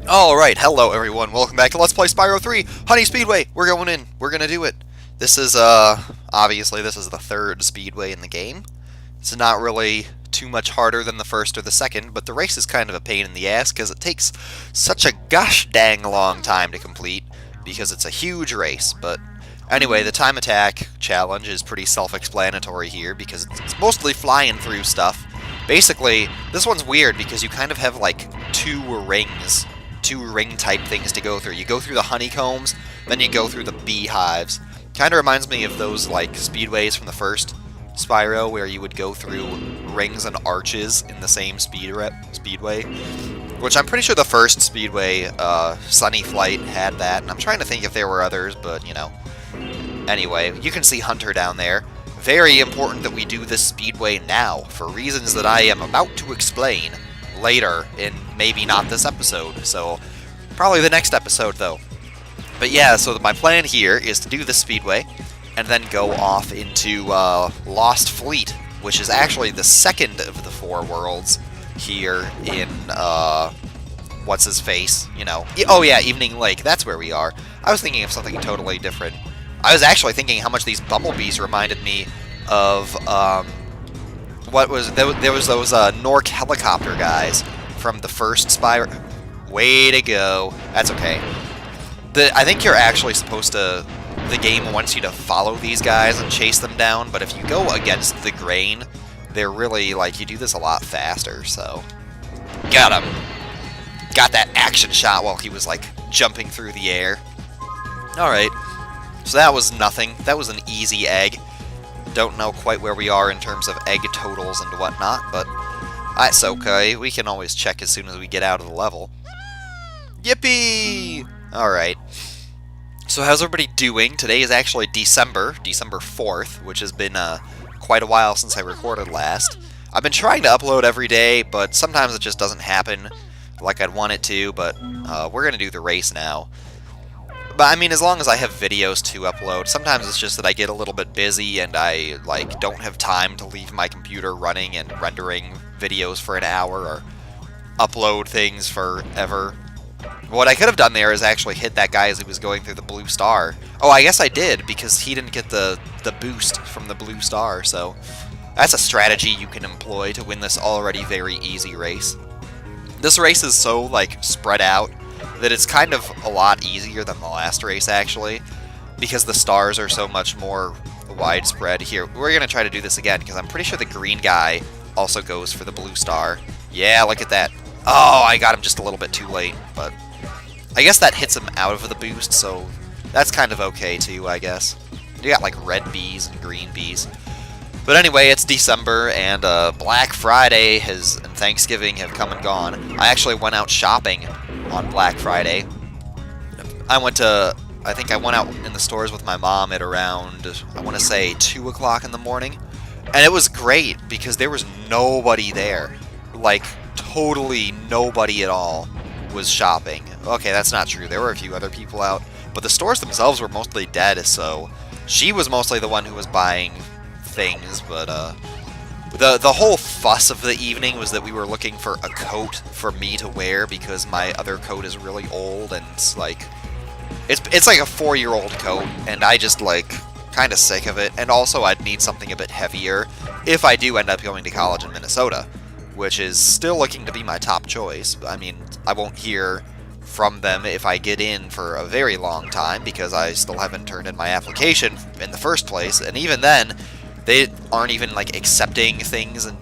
Alright, hello everyone, welcome back to Let's Play Spyro 3, Honey Speedway! We're going in, we're gonna do it. This is, obviously this is the third Speedway in the game. It's not really too much harder than the first or the second, but the race is kind of a pain in the ass because it takes such a gosh dang long time to complete, because it's a huge race, but anyway, the time attack challenge is pretty self-explanatory here, because it's mostly flying through stuff. Basically, this one's weird because you kind of have like two ring type things to go through. You go through the honeycombs, then you go through the beehives. Kind of reminds me of those like speedways from the first Spyro, where you would go through rings and arches in the same speedway. Which I'm pretty sure the first Speedway, Sunny Flight, had that, and I'm trying to think if there were others, but you know. Anyway, you can see Hunter down there. Very important that we do this Speedway now, for reasons that I am about to explain later in maybe not this episode, so probably the next episode though. But yeah, so my plan here is to do the Speedway and then go off into Lost Fleet, which is actually the second of the four worlds here in what's his face, you know. Oh yeah, Evening Lake, that's where we are. I was thinking of something totally different. I was actually thinking how much these bumblebees reminded me of what was there was those Nork helicopter guys from the first Spyro. Way to go. That's okay. I think you're actually supposed to. The game wants you to follow these guys and chase them down, but if you go against the grain, they're really like you do this a lot faster. So, got him. Got that action shot while he was like jumping through the air. All right. So that was nothing. That was an easy egg. Don't know quite where we are in terms of egg totals and whatnot, but that's okay. We can always check as soon as we get out of the level. Yippee! Alright. So how's everybody doing? Today is actually December 4th, which has been quite a while since I recorded last. I've been trying to upload every day, but sometimes it just doesn't happen like I'd want it to, but we're going to do the race now. But I mean, as long as I have videos to upload, sometimes it's just that I get a little bit busy and I like don't have time to leave my computer running and rendering videos for an hour or upload things forever. What I could have done there is actually hit that guy as he was going through the blue star. Oh, I guess I did, because he didn't get the boost from the blue star, so that's a strategy you can employ to win this already very easy race. This race is so like spread out that it's kind of a lot easier than the last race, actually, because the stars are so much more widespread. Here, we're going to try to do this again, because I'm pretty sure the green guy also goes for the blue star. Yeah, look at that. Oh, I got him just a little bit too late, but I guess that hits him out of the boost, so that's kind of okay, too, I guess. You got, like, red bees and green bees. But anyway, it's December, and Black Friday and Thanksgiving have come and gone. I actually went out shopping on Black Friday. I think I went out in the stores with my mom at around, I want to say, 2 o'clock in the morning. And it was great, because there was nobody there. Like, totally nobody at all was shopping. Okay, that's not true. There were a few other people out. But the stores themselves were mostly dead, so she was mostly the one who was buying things, but the whole fuss of the evening was that we were looking for a coat for me to wear because my other coat is really old and it's like a 4-year-old coat, and I just like kind of sick of it, and also I'd need something a bit heavier if I do end up going to college in Minnesota, which is still looking to be my top choice. I mean, I won't hear from them if I get in for a very long time because I still haven't turned in my application in the first place, and even then they aren't even, like, accepting things. And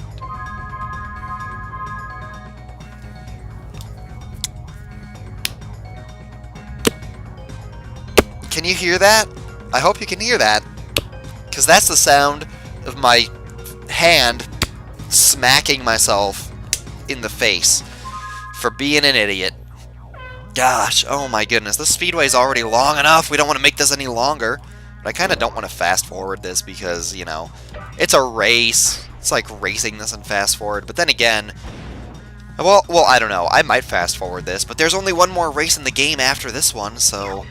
can you hear that? I hope you can hear that, because that's the sound of my hand smacking myself in the face for being an idiot. Gosh, oh my goodness, this speedway's already long enough. We don't want to make this any longer. But I kind of don't want to fast forward this because, you know, it's a race. It's like racing this and fast forward. But then again, well, I don't know. I might fast forward this, but there's only one more race in the game after this one, so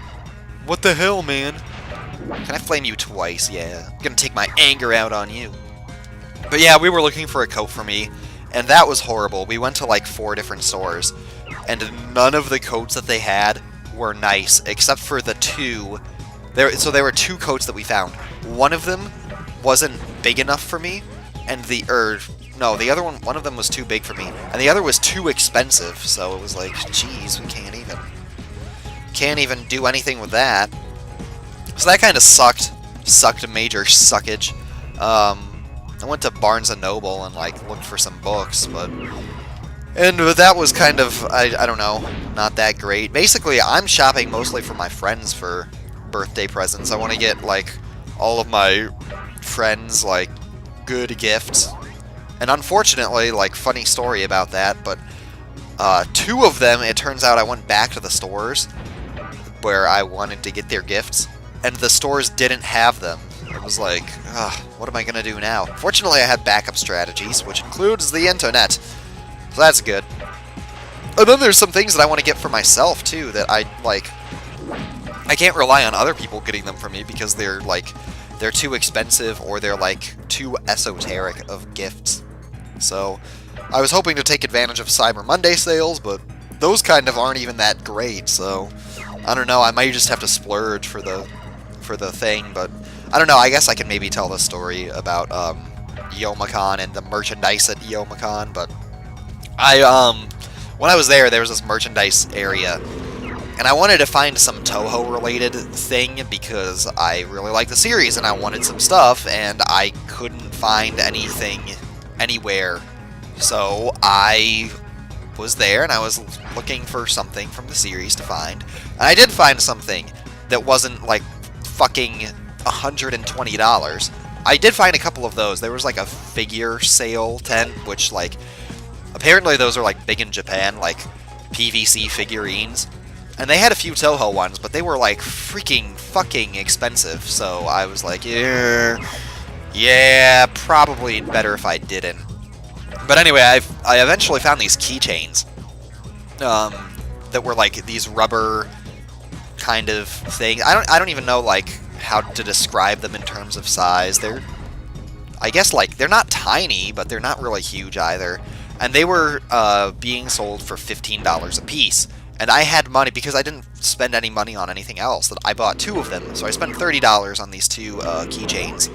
what the hell, man? Can I flame you twice? Yeah. I'm gonna take my anger out on you. But yeah, we were looking for a coat for me, and that was horrible. We went to like 4 different stores. and none of the coats that they had were nice, except for the two. So there were two coats that we found. One of them wasn't big enough for me, and the other one of them was too big for me, and the other was too expensive. So it was like, geez, we can't even do anything with that. So that kind of sucked major suckage. I went to Barnes & Noble and like looked for some books, but that was kind of, I don't know, not that great. Basically, I'm shopping mostly for my friends for birthday presents. I want to get like all of my friends like good gifts. And unfortunately, like, funny story about that, but two of them, it turns out I went back to the stores where I wanted to get their gifts, and the stores didn't have them. It was like, what am I going to do now? Fortunately, I had backup strategies, which includes the internet. So that's good. And then there's some things that I want to get for myself, too, that I can't rely on other people getting them for me because they're too expensive or they're, like, too esoteric of gifts. So, I was hoping to take advantage of Cyber Monday sales, but those kind of aren't even that great, so I don't know, I might just have to splurge for the thing, but I don't know, I guess I can maybe tell the story about Youmacon and the merchandise at Youmacon, but when I was there was this merchandise area, and I wanted to find some Toho-related thing because I really like the series and I wanted some stuff, and I couldn't find anything anywhere. So I was there and I was looking for something from the series to find. And I did find something that wasn't like fucking $120. I did find a couple of those. There was like a figure sale tent, which like apparently those are like big in Japan, like PVC figurines. And they had a few Toho ones, but they were like freaking fucking expensive. So I was like, yeah, probably better if I didn't. But anyway, I eventually found these keychains that were like these rubber kind of thing. I don't even know like how to describe them in terms of size. I guess like they're not tiny, but they're not really huge either. And they were being sold for $15 a piece. And I had money because I didn't spend any money on anything else. That I bought two of them, so I spent $30 on these two keychains.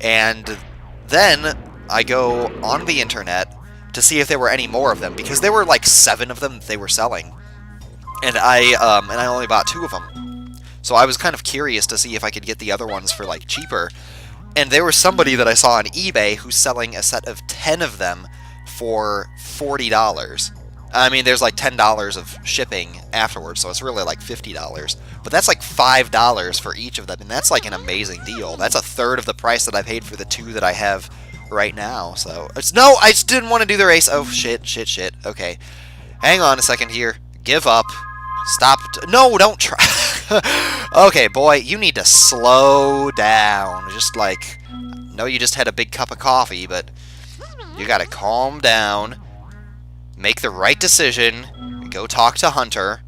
And then I go on the internet to see if there were any more of them, because there were like 7 of them that they were selling, and I only bought 2 of them. So I was kind of curious to see if I could get the other ones for like cheaper. And there was somebody that I saw on eBay who's selling a set of 10 of them for $40. I mean, there's like $10 of shipping afterwards, so it's really like $50. But that's like $5 for each of them, and that's like an amazing deal. That's a third of the price that I paid for the 2 that I have right now. So no, I just didn't want to do the race. Oh shit. Okay, hang on a second here. Give up. Stop. No, don't try. Okay, boy, you need to slow down. Just like, no, you just had a big cup of coffee, but you gotta calm down. Make the right decision. Go talk to Hunter.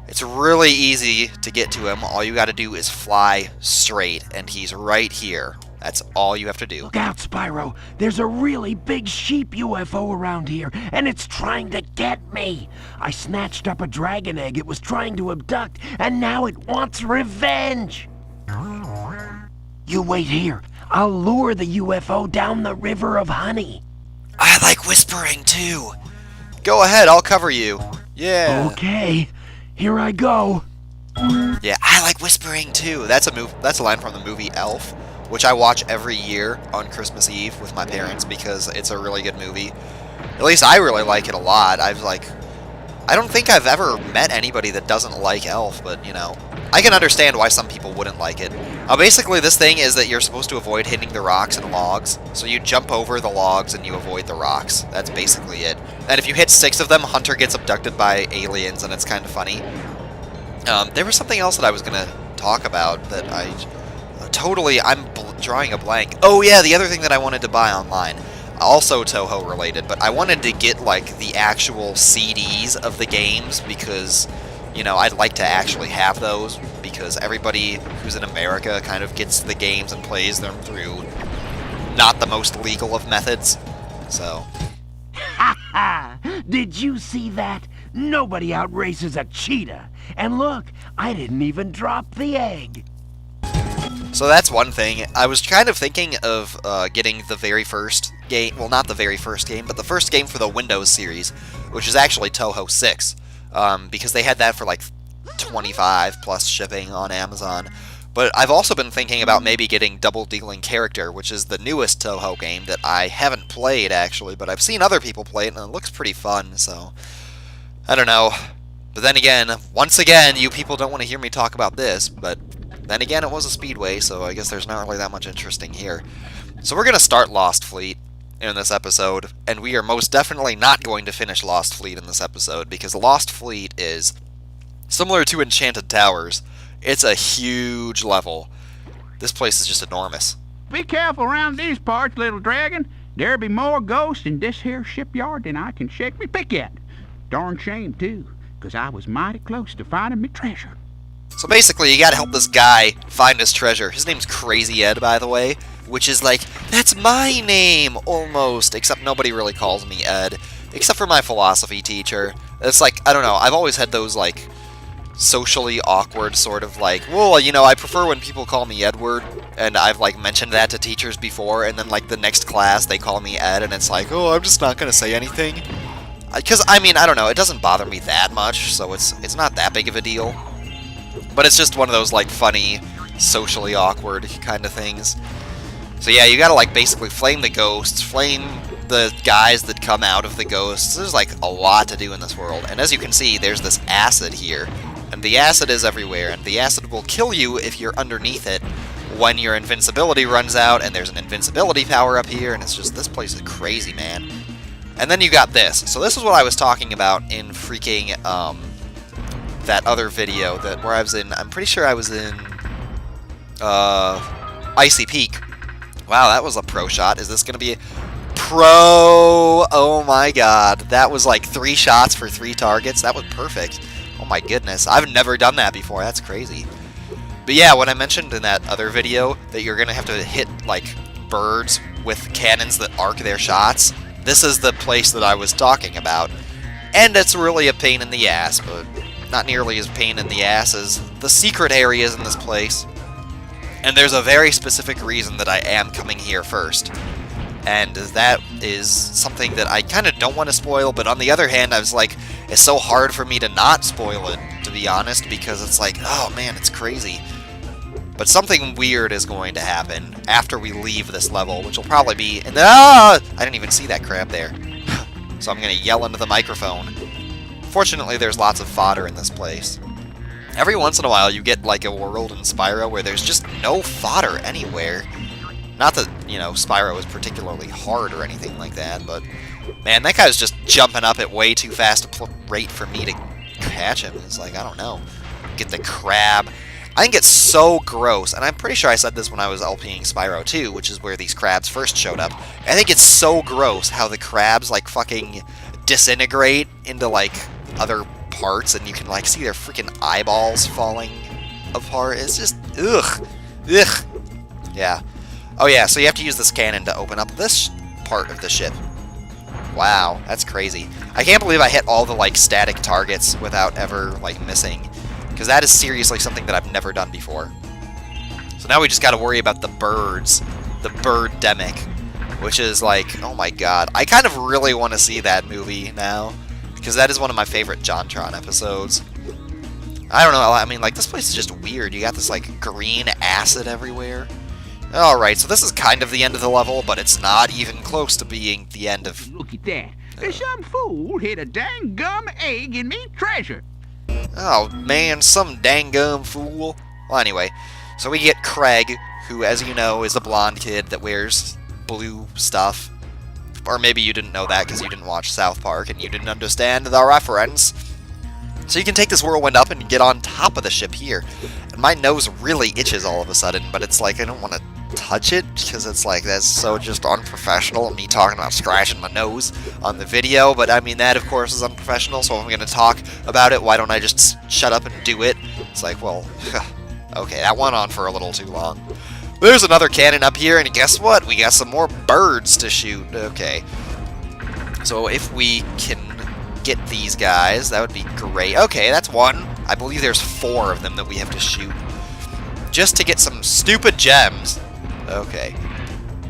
It's really easy to get to him. All you gotta do is fly straight, and he's right here. That's all you have to do. Look out, Spyro. There's a really big sheep UFO around here, and it's trying to get me. I snatched up a dragon egg it was trying to abduct, and now it wants revenge. You wait here. I'll lure the UFO down the river of honey. I like whispering, too. Go ahead, I'll cover you. Yeah. Okay, here I go. Yeah, I like whispering, too. That's a line from the movie Elf, which I watch every year on Christmas Eve with my parents because it's a really good movie. At least I really like it a lot. I don't think I've ever met anybody that doesn't like Elf, but, you know, I can understand why some people wouldn't like it. Basically, this thing is that you're supposed to avoid hitting the rocks and logs, so you jump over the logs and you avoid the rocks. That's basically it. And if you hit 6 of them, Hunter gets abducted by aliens, and it's kind of funny. There was something else that I was going to talk about that I'm drawing a blank. Oh yeah, the other thing that I wanted to buy online, also Toho related, but I wanted to get like the actual CDs of the games because, you know, I'd like to actually have those because everybody who's in America kind of gets the games and plays them through not the most legal of methods. So. Ha ha! Did you see that? Nobody outraces a cheetah. And look, I didn't even drop the egg. So that's one thing. I was kind of thinking of getting the very first game, well, not the very first game, but the first game for the Windows series, which is actually Toho 6, because they had that for like 25 plus shipping on Amazon. But I've also been thinking about maybe getting Double Dealing Character, which is the newest Toho game that I haven't played actually, but I've seen other people play it and it looks pretty fun, so I don't know. But then again, once again, you people don't want to hear me talk about this, but then again, it was a Speedway, so I guess there's not really that much interesting here. So we're going to start Lost Fleet in this episode, and we are most definitely not going to finish Lost Fleet in this episode, because Lost Fleet is similar to Enchanted Towers. It's a huge level. This place is just enormous. Be careful around these parts, little dragon. There be more ghosts in this here shipyard than I can shake me pick at. Darn shame, too, 'cause I was mighty close to finding me treasure. So basically, you gotta help this guy find his treasure. His name's Crazy Ed, by the way, which is like, that's my name, almost, except nobody really calls me Ed, except for my philosophy teacher. It's like, I don't know, I've always had those, like, socially awkward sort of like, well, you know, I prefer when people call me Edward, and I've, like, mentioned that to teachers before, and then, like, the next class, they call me Ed, and it's like, oh, I'm just not gonna say anything. Because, I mean, I don't know, it doesn't bother me that much, so it's not that big of a deal. But it's just one of those, like, funny, socially awkward kind of things. So yeah, you gotta, like, basically flame the ghosts, flame the guys that come out of the ghosts. There's, like, a lot to do in this world. And as you can see, there's this acid here. And the acid is everywhere, and the acid will kill you if you're underneath it when your invincibility runs out, and there's an invincibility power up here, and it's just, this place is crazy, man. And then you got this. So this is what I was talking about in freaking, that other video where I was in, I'm pretty sure I was in Icy Peak. Wow, that was a pro shot. Is this going to be pro? Oh my god. That was like 3 shots for 3 targets. That was perfect. Oh my goodness. I've never done that before. That's crazy. But yeah, when I mentioned in that other video that you're going to have to hit like birds with cannons that arc their shots, this is the place that I was talking about. And it's really a pain in the ass, but not nearly as pain in the ass as the secret areas in this place. And there's a very specific reason that I am coming here first. And that is something that I kind of don't want to spoil, but on the other hand, I was like, it's so hard for me to not spoil it, to be honest, because it's like, oh man, it's crazy. But something weird is going to happen after we leave this level, which will probably be in the... I didn't even see that crab there. So I'm going to yell into the microphone. Fortunately, there's lots of fodder in this place. Every once in a while, you get like a world in Spyro where there's just no fodder anywhere. Not that, you know, Spyro is particularly hard or anything like that, but man, that guy was just jumping up at way too fast a rate for me to catch him. It's like, I don't know. Get the crab. I think it's so gross, and I'm pretty sure I said this when I was LPing Spyro 2, which is where these crabs first showed up. I think it's so gross how the crabs, like, fucking disintegrate into, like, other parts, and you can, like, see their freaking eyeballs falling apart. It's just, ugh. Ugh. Yeah. Oh, yeah, so you have to use this cannon to open up this part of the ship. Wow, that's crazy. I can't believe I hit all the, like, static targets without ever, like, missing. Because that is seriously something that I've never done before. So now we just gotta worry about the birds. The Birdemic. Which is like, oh my god. I kind of really want to see that movie now. Because that is one of my favorite JonTron episodes. I don't know, I mean, like, this place is just weird. You got this, like, green acid everywhere. Alright, so this is kind of the end of the level, but it's not even close to being the end of... Look at that. Some fool hid a dang gum egg in me treasure. Oh man, some dang-gum fool. Well, anyway, so we get Craig, who, as you know, is a blonde kid that wears blue stuff. Or maybe you didn't know that because you didn't watch South Park and you didn't understand the reference. So you can take this whirlwind up and get on top of the ship here. And my nose really itches all of a sudden, but it's like I don't want to touch it because it's like that's so just unprofessional, me talking about scratching my nose on the video. But I mean, that of course is unprofessional, so if I'm going to talk about it, why don't I just shut up and do it? It's like, well, okay, that went on for a little too long. There's another cannon up here, and guess what? We got some more birds to shoot. Okay. So if we can get these guys. That would be great. Okay, that's one. I believe there's 4 of them that we have to shoot. Just to get some stupid gems. Okay.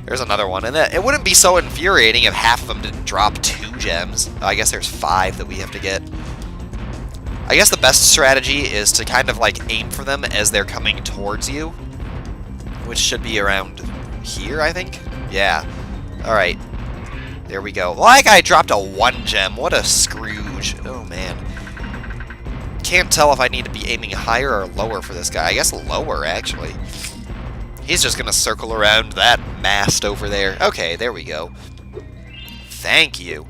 There's another one. And it wouldn't be so infuriating if half of them didn't drop 2 gems. I guess there's 5 that we have to get. I guess the best strategy is to kind of like aim for them as they're coming towards you. Which should be around here, I think? Yeah. Alright. There we go. Like I dropped a 1 gem. What a Scrooge. Oh, man. Can't tell if I need to be aiming higher or lower for this guy. I guess lower, actually. He's just gonna circle around that mast over there. Okay, there we go. Thank you.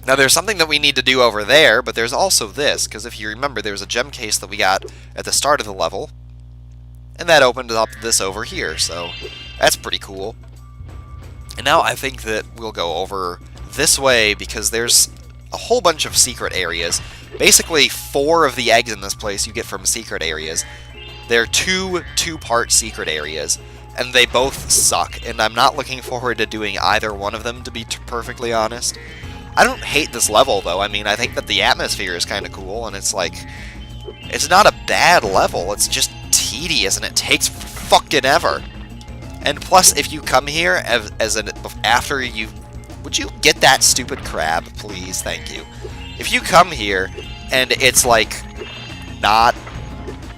Now, there's something that we need to do over there, but there's also this, because if you remember, there was a gem case that we got at the start of the level, and that opened up this over here, so that's pretty cool. And now I think that we'll go over this way, because there's a whole bunch of secret areas. Basically, 4 of the eggs in this place you get from secret areas. They're two-part secret areas, and they both suck, and I'm not looking forward to doing either one of them, to be perfectly honest. I don't hate this level, though. I mean, I think that the atmosphere is kind of cool, and it's like... It's not a bad level, it's just tedious, and it takes fucking ever. And plus, if you come here after you... Would you get that stupid crab, please? Thank you. If you come here, and it's, like, not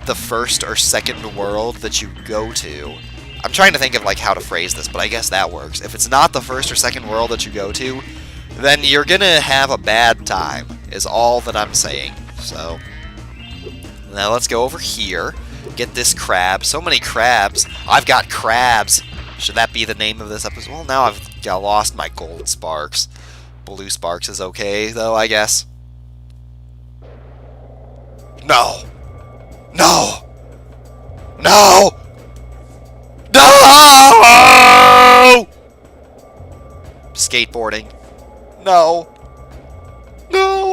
the first or second world that you go to... I'm trying to think of, like, how to phrase this, but I guess that works. If it's not the first or second world that you go to, then you're gonna have a bad time, is all that I'm saying. So, now let's go over here, get this crab. So many crabs. I've got crabs. Should that be the name of this episode? Well, now I've lost my gold sparks. Blue sparks is okay, though, I guess. No! No! No! No! Skateboarding. No. No.